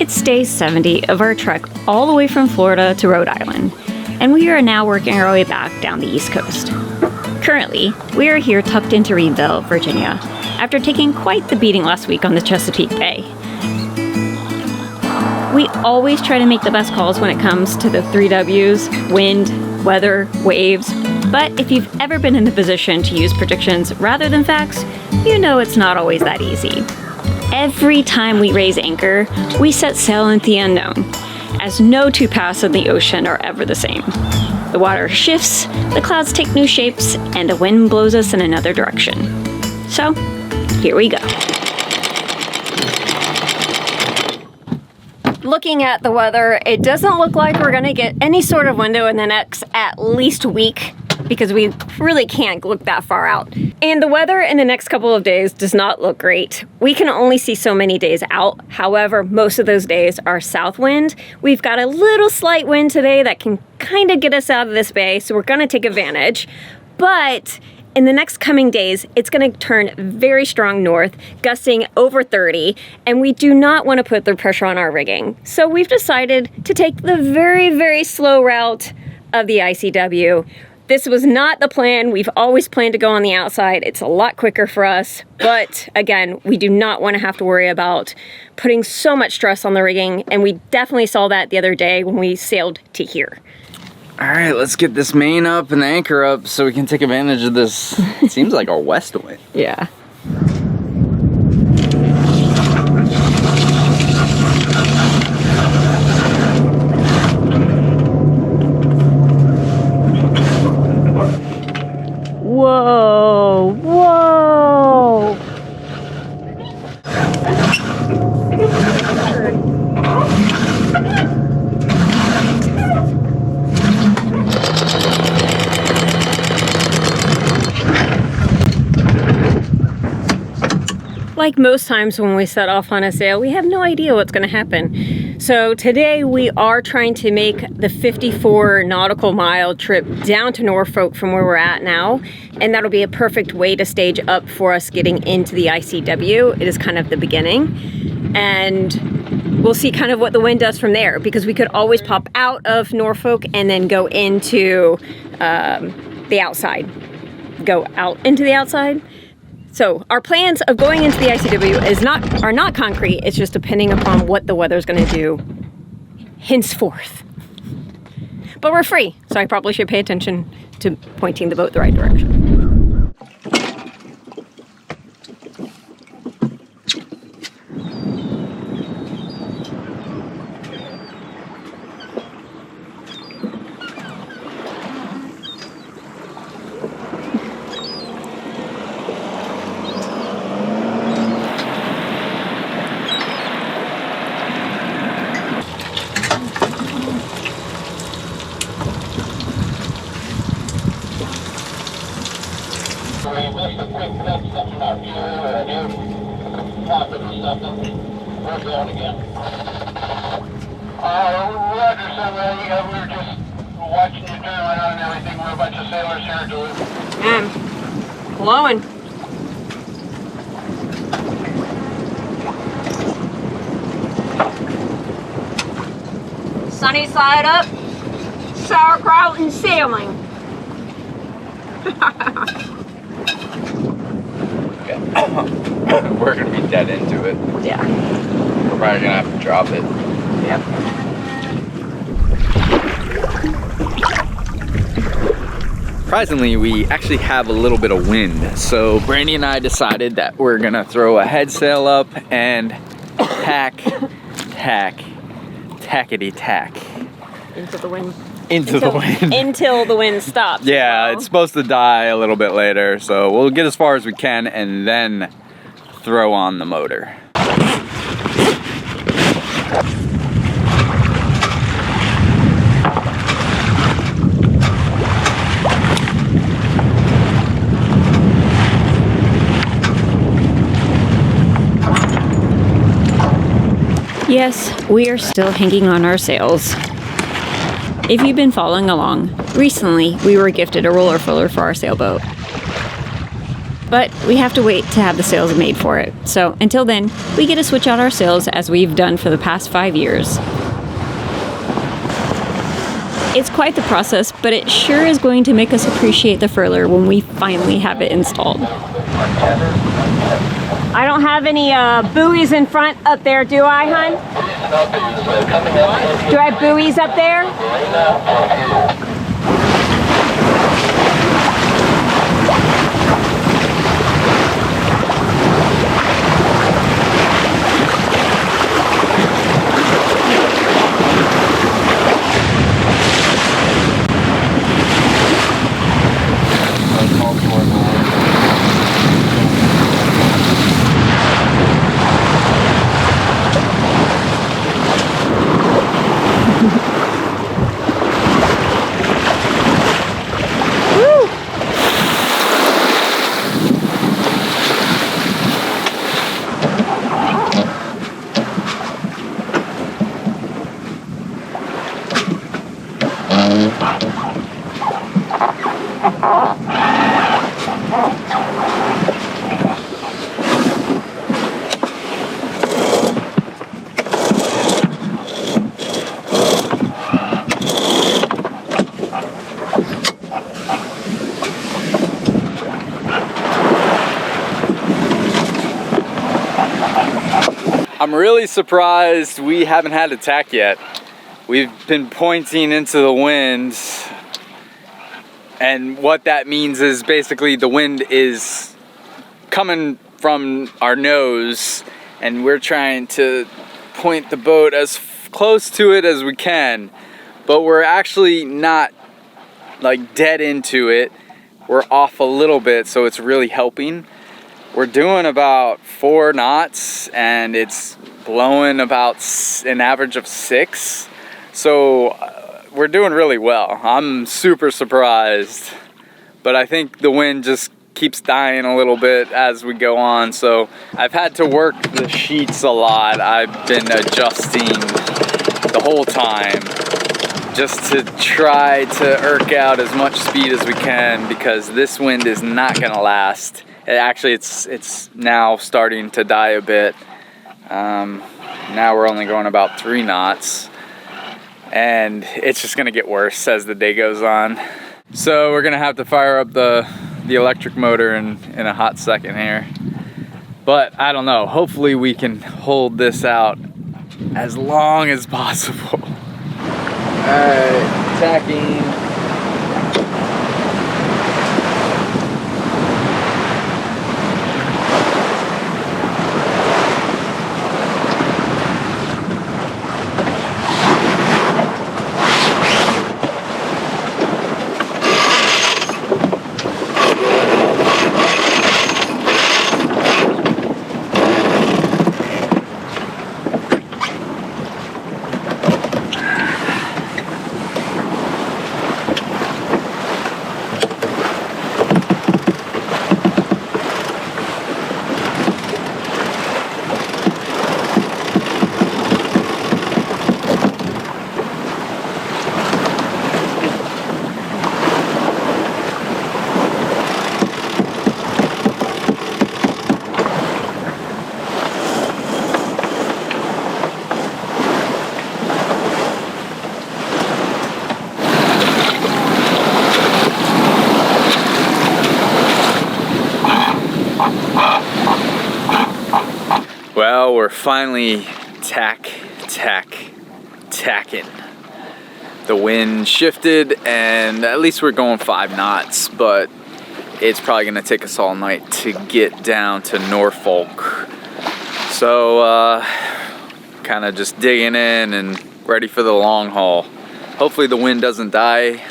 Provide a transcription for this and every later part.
It's day 70 of our trek all the way from Florida to Rhode Island, and we are now working our way back down the East Coast. Currently, we are here tucked into Reedville, Virginia, after taking quite the beating last week on the Chesapeake Bay. We always try to make the best calls when it comes to the 3 W's, wind, weather, waves, but if you've ever been in the position to use predictions rather than facts, you know it's not always that easy. Every time we raise anchor, we set sail into the unknown, as no two paths in the ocean are ever the same. The water shifts, the clouds take new shapes, and the wind blows us in another direction. So, here we go. Looking at the weather, it doesn't look like we're gonna get any sort of window in the next at least week, because we really can't look that far out. And the weather in the next couple of days does not look great. We can only see so many days out. However, most of those days are south wind. We've got a little slight wind today that can kind of get us out of this bay, so we're gonna take advantage. But in the next coming days, it's gonna turn very strong north, gusting over 30, and we do not wanna put the pressure on our rigging. So we've decided to take the very, very slow route of the ICW. This was not the plan. We've always planned to go on the outside. It's a lot quicker for us. But again, we do not want to have to worry about putting so much stress on the rigging. And we definitely saw that the other day when we sailed to here. All right, let's get this main up and the anchor up so we can take advantage of this. It seems like a west wind. Yeah. Whoa, whoa. Like most times when we set off on a sail, we have no idea what's going to happen. So today we are trying to make the 54 nautical mile trip down to Norfolk from where we're at now, and that'll be a perfect way to stage up for us getting into the ICW. It is kind of the beginning, and we'll see kind of what the wind does from there, because we could always pop out of Norfolk and then go into the outside. Go out into the outside. So our plans of going into the ICW are not concrete. It's just depending upon what the weather's going to do henceforth. But we're free, so I probably should pay attention to pointing the boat the right direction. We're going again. Roger, we were just watching you turn around and everything. We're a bunch of sailors here doing. Blowing. Sunny side up, sauerkraut and sailing. We're gonna be dead into it. Yeah. We're probably gonna have to drop it. Yep. Surprisingly, we actually have a little bit of wind. So Brandy and I decided that we're gonna throw a head sail up and tackety tack. Into the wind. Into the wind. Until the wind stops. Yeah, it's supposed to die a little bit later, so we'll get as far as we can and then throw on the motor. Yes, we are still hanging on our sails. If you've been following along, recently we were gifted a roller filler for our sailboat. but we have to wait to have the sails made for it. So until then, we get to switch out our sails as we've done for the past 5 years. It's quite the process, but it sure is going to make us appreciate the furler when we finally have it installed. I don't have any buoys in front up there, do I, hon? Do I have buoys up there? I'm really surprised we haven't had a tack yet. We've been pointing into the wind, and what that means is basically the wind is coming from our nose, and we're trying to point the boat as close to it as we can, but we're actually not like dead into it. We're off a little bit, so it's really helping. We're doing about 4 knots and it's blowing about an average of 6. So we're doing really well. I'm super surprised, but I think the wind just keeps dying a little bit as we go on. So I've had to work the sheets a lot. I've been adjusting the whole time just to try to irk out as much speed as we can, because this wind is not gonna last. Actually, it's now starting to die a bit. Now we're only going about 3 knots, and it's just gonna get worse as the day goes on. So we're gonna have to fire up the electric motor in a hot second here. But I don't know, hopefully we can hold this out as long as possible. Alright, tacking. Well, we're finally tacking. The wind shifted, and at least we're going 5 knots, but it's probably gonna take us all night to get down to Norfolk. So, kind of just digging in and ready for the long haul. Hopefully the wind doesn't die.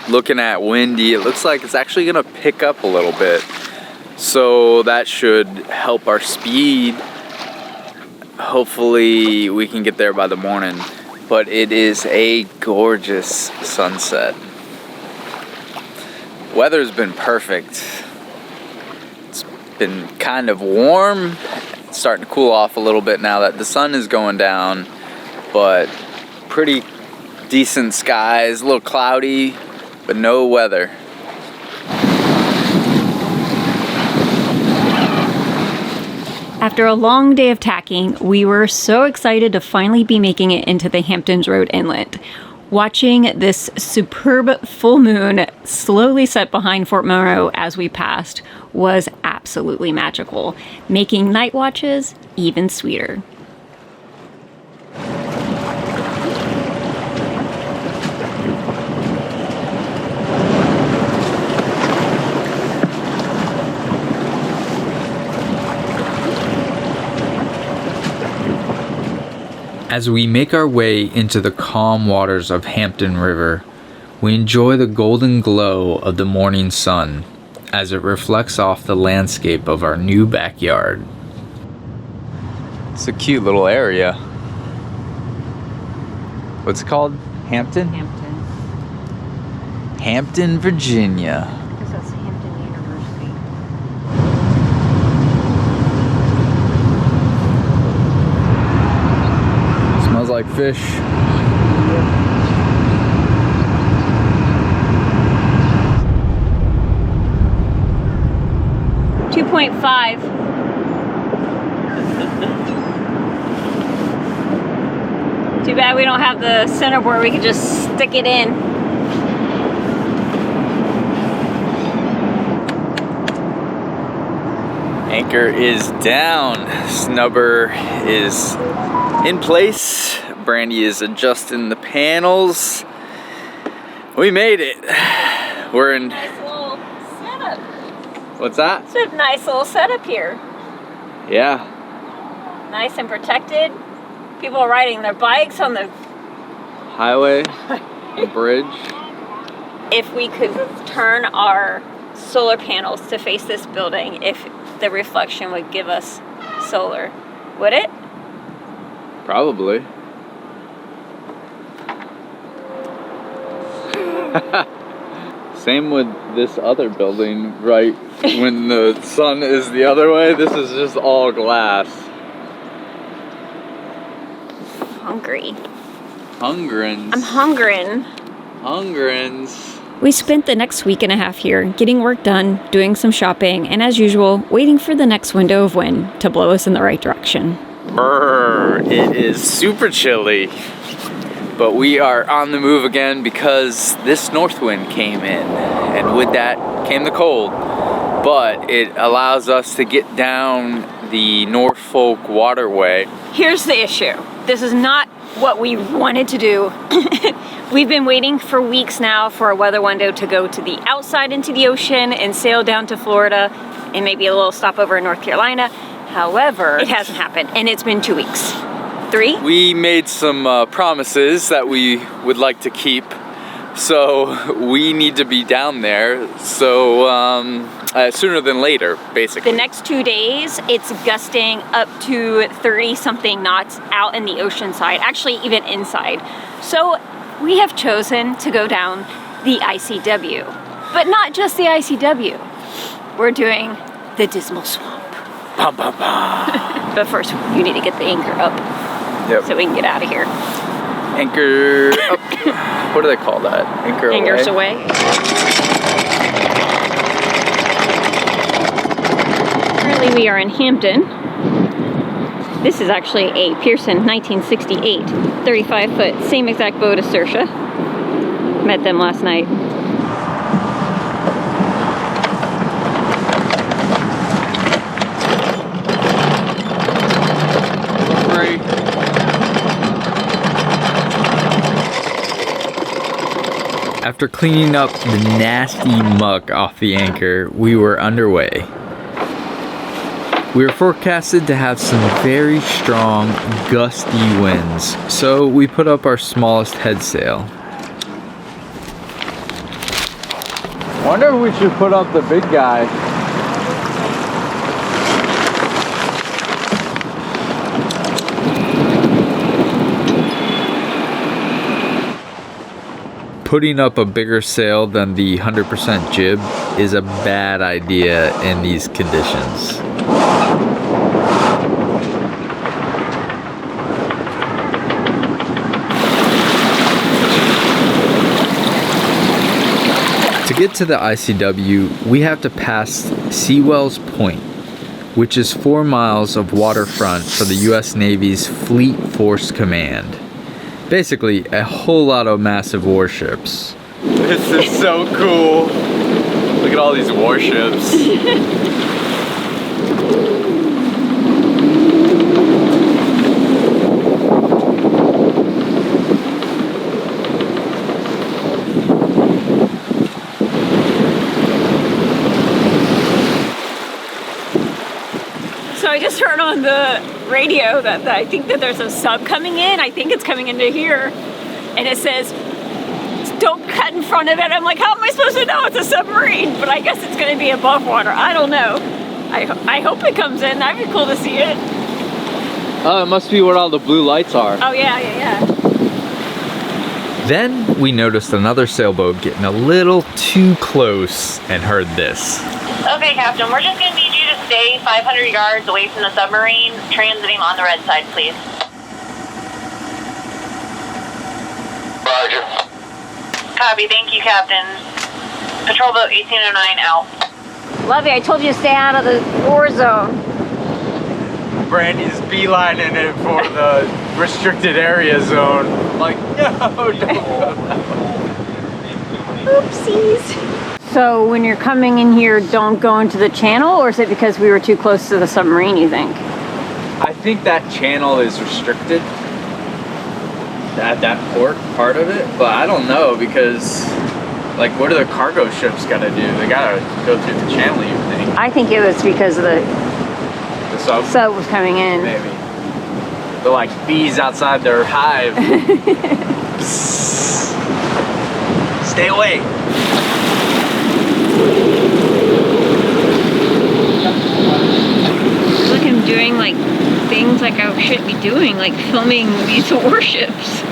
Looking at windy, it looks like it's actually gonna pick up a little bit. So that should help our speed. Hopefully we can get there by the morning, but it is a gorgeous sunset. Weather's been perfect. It's been kind of warm. It's starting to cool off a little bit now that the sun is going down, but pretty decent skies, a little cloudy, but no weather. After a long day of tacking, we were so excited to finally be making it into the Hamptons Road Inlet. Watching this superb full moon slowly set behind Fort Monroe as we passed was absolutely magical, making night watches even sweeter. As we make our way into the calm waters of Hampton River, we enjoy the golden glow of the morning sun as it reflects off the landscape of our new backyard. It's a cute little area. What's it called? Hampton? Hampton. Hampton, Virginia. Because that's Hampton University. Smells like fish. 2.5. Too bad we don't have the centerboard. We could just stick it in. Anchor is down. Snubber is in place. Brandy is adjusting the panels. We made it. We're in. Nice little setup. What's that? It's a nice little setup here. Yeah. Nice and protected. People are riding their bikes on the Highway, bridge. If we could turn our solar panels to face this building, if the reflection would give us solar, would it? Probably. Same with this other building, right? When the sun is the other way, this is just all glass. Hungry. Hungrins. I'm hungering. Hungrins. We spent the next week and a half here getting work done, doing some shopping, and as usual, waiting for the next window of wind to blow us in the right direction. Brr, it is super chilly. But we are on the move again because this north wind came in, and with that came the cold. But it allows us to get down the Norfolk waterway. Here's the issue. This is not what we wanted to do. We've been waiting for weeks now for a weather window to go to the outside into the ocean and sail down to Florida and maybe a little stopover in North Carolina. However, it hasn't happened, and it's been 2 weeks. 3? We made some promises that we would like to keep, so we need to be down there sooner than later, basically. The next 2 days, it's gusting up to 30-something knots out in the ocean side, actually even inside. So we have chosen to go down the ICW, but not just the ICW. We're doing the Dismal Swamp. Bum, bum, bum. But first, you need to get the anchor up. Yep. So we can get out of here. Anchor up. What do they call that? Anchor away? Anchors away. Currently we are in Hampton. This is actually a Pearson 1968 35-foot, same exact boat as Saoirse. Met them last night. After cleaning up the nasty muck off the anchor, we were underway. We were forecasted to have some very strong, gusty winds, so we put up our smallest head sail. Wonder if we should put up the big guy. Putting up a bigger sail than the 100% jib is a bad idea in these conditions. To get to the ICW, we have to pass Sewell's Point, which is 4 miles of waterfront for the US Navy's Fleet Force Command. Basically, a whole lot of massive warships. This is so cool. Look at all these warships. So I just heard on the radio that I think that there's a sub coming in. I think it's coming into here. And it says, don't cut in front of it. I'm like, how am I supposed to know it's a submarine? But I guess it's going to be above water. I don't know. I hope it comes in. That'd be cool to see it. Oh, it must be where all the blue lights are. Oh, yeah. Then we noticed another sailboat getting a little too close and heard this. Okay, Captain, we're just going to need you to stay 500 yards away from the submarine, transiting on the red side, please. Roger. Copy, thank you, Captain. Patrol boat 1809 out. Lovey, I told you to stay out of the war zone. Brandy's beelining it for the restricted area zone. I'm like, no, don't go that way. Oopsies. So when you're coming in here, don't go into the channel, or is it because we were too close to the submarine, you think? I think that channel is restricted. That part of it, but I don't know because, like, what do the cargo ships gotta do? They gotta go through the channel, you think? I think it was because the sub was coming in. Maybe. They're like bees outside their hive. Stay away. Look, I'm doing like things like I should be doing, like filming these warships.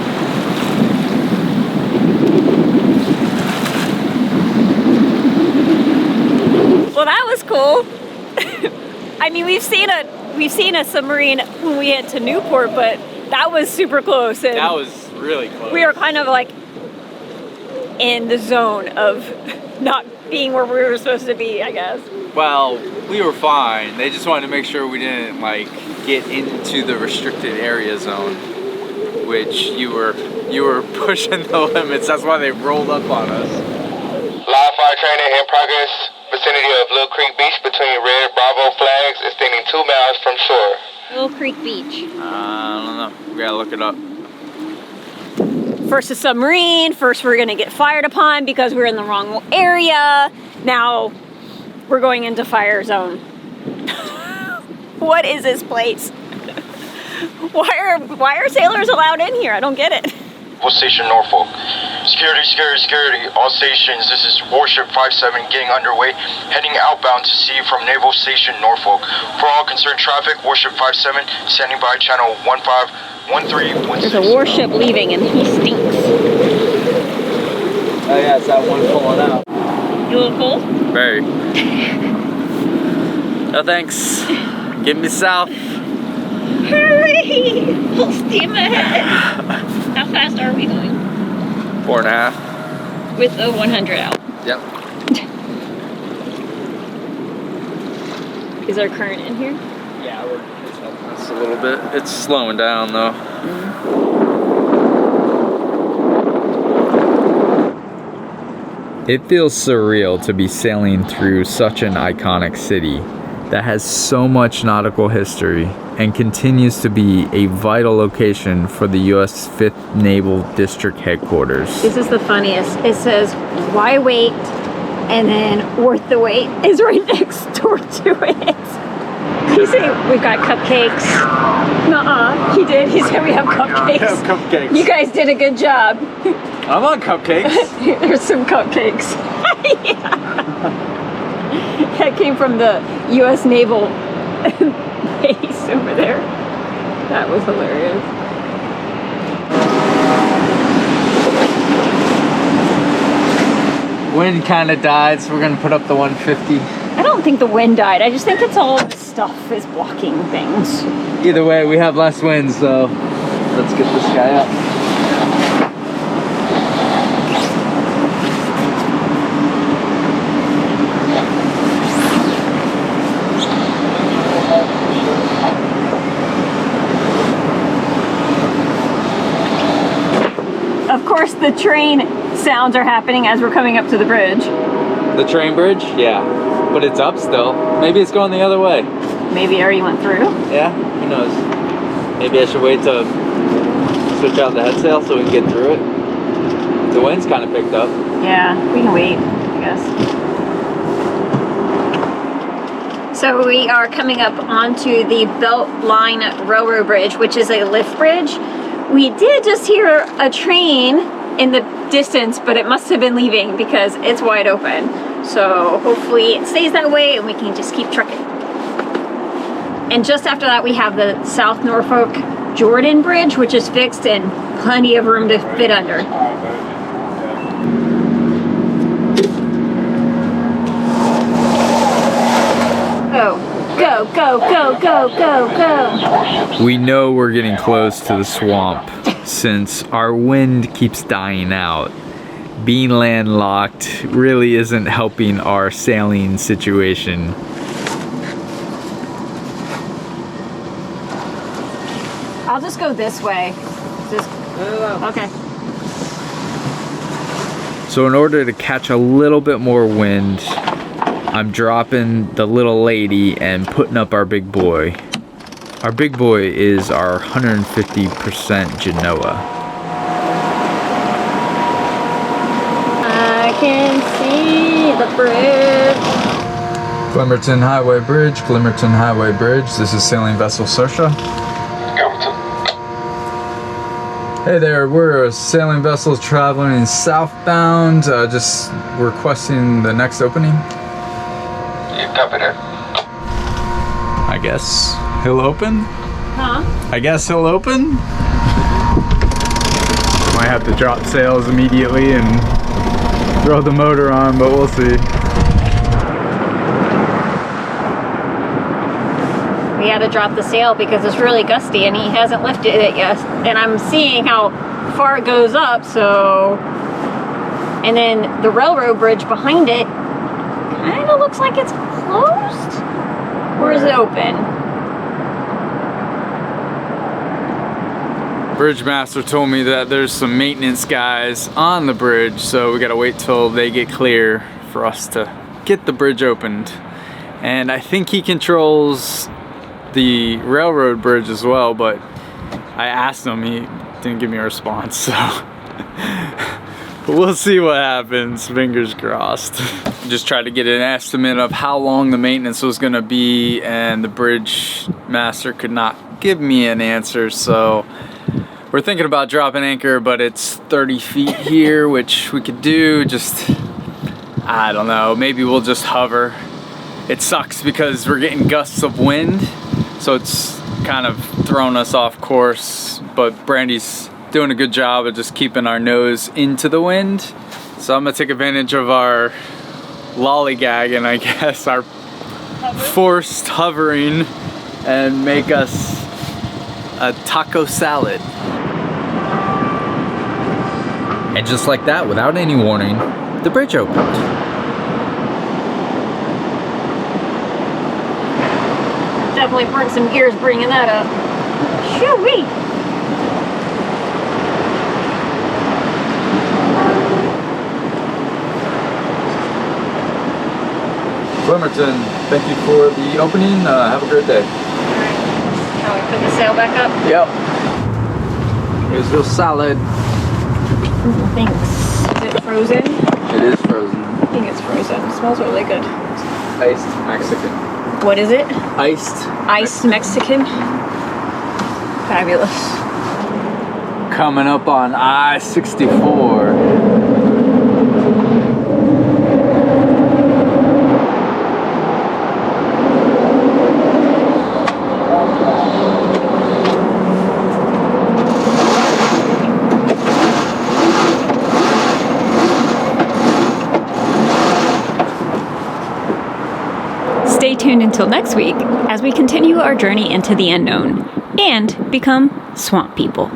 Well, that was cool. I mean, we've seen a submarine when we went to Newport, but that was super close. And That was really close. we were kind of like in the zone of not being where we were supposed to be, I guess. Well, we were fine. They just wanted to make sure we didn't like get into the restricted area zone, which you were pushing the limits. That's why they rolled up on us. Live fire training in progress. Vicinity of Little Creek Beach between red Bravo flags extending 2 miles from shore. Little Creek Beach. I don't know. We gotta look it up. First a submarine, first we're gonna get fired upon because we're in the wrong area. Now we're going into fire zone. What is this place? Why are sailors allowed in here? I don't get it. Station Norfolk. Security. All stations, this is Warship 57 getting underway, heading outbound to sea from Naval Station Norfolk. For all concerned traffic, Warship 57 standing by channel 151316. There's a warship leaving and he stinks. Oh yeah, it's that one pulling out. You look cold? Very. No thanks. Give me south. Hurry! Full steam ahead. How fast are we going? 4.5. With the 100 out. Yep. Is there current in here? Yeah, it's helping us a little bit. It's slowing down though. It feels surreal to be sailing through such an iconic city that has so much nautical history and continues to be a vital location for the U.S. 5th Naval District Headquarters. This is the funniest. It says, why wait? And then worth the wait is right next door to it. He said, we've got cupcakes. Nuh-uh, he did. He said we have cupcakes. We have cupcakes. You guys did a good job. I'm on cupcakes. There's some cupcakes. That came from the U.S. Naval base over there. That was hilarious. Wind kind of died, so we're gonna put up the 150. I don't think the wind died. I just think it's all the stuff is blocking things. Either way, we have less wind, so let's get this guy up. the train sounds are happening as we're coming up to the bridge. The train bridge? Yeah. But it's up still. Maybe it's going the other way. Maybe it already went through. Yeah, who knows? Maybe I should wait to switch out the head sail so we can get through it. The wind's kind of picked up. Yeah, we can wait, I guess. So we are coming up onto the Belt Line Railroad Bridge, which is a lift bridge. We did just hear a train in the distance, but it must have been leaving because it's wide open. So hopefully it stays that way and we can just keep trucking. And just after that we have the South Norfolk Jordan Bridge, which is fixed and plenty of room to fit under. Go, go, go, go, go, go, go. We know we're getting close to the swamp since our wind keeps dying out. Being landlocked really isn't helping our sailing situation. I'll just go this way. Okay. So in order to catch a little bit more wind, I'm dropping the little lady and putting up our big boy. Our big boy is our 150% Genoa. I can see the bridge. Clemmerton Highway Bridge, Clemmerton Highway Bridge. This is sailing vessel Xoxo. Hey there, we're a sailing vessel traveling southbound, just requesting the next opening. You copy that? I guess he'll open? Huh? I guess he'll open? Might have to drop sails immediately and throw the motor on, but we'll see. We had to drop the sail because it's really gusty and he hasn't lifted it yet. And I'm seeing how far it goes up, so... And then the railroad bridge behind it kind of looks like it's closed? Or is it open? Bridge master told me that there's some maintenance guys on the bridge, so we gotta wait till they get clear for us to get the bridge opened. And I think he controls the railroad bridge as well, but I asked him, he didn't give me a response, so but we'll see what happens, fingers crossed. Just tried to get an estimate of how long the maintenance was gonna be, and the bridge master could not give me an answer, so we're thinking about dropping anchor, but it's 30 feet here, which we could do, just, I don't know, maybe we'll just hover. It sucks because we're getting gusts of wind, so it's kind of thrown us off course, but Brandy's doing a good job of just keeping our nose into the wind. So I'm gonna take advantage of our lollygagging, I guess, our forced hovering, and make us a taco salad. And just like that, without any warning, the bridge opened. Definitely burnt some gears bringing that up. Shoo-wee! Clemmerton, thank you for the opening. Have a great day. Alright. Shall we put the sail back up? Yep. Here's your salad. Thanks. Is it frozen? It is frozen. I think it's frozen. It smells really good. Iced Mexican. What is it? Iced Mexican. Fabulous. Coming up on I-64. Stay tuned until next week as we continue our journey into the unknown and become swamp people.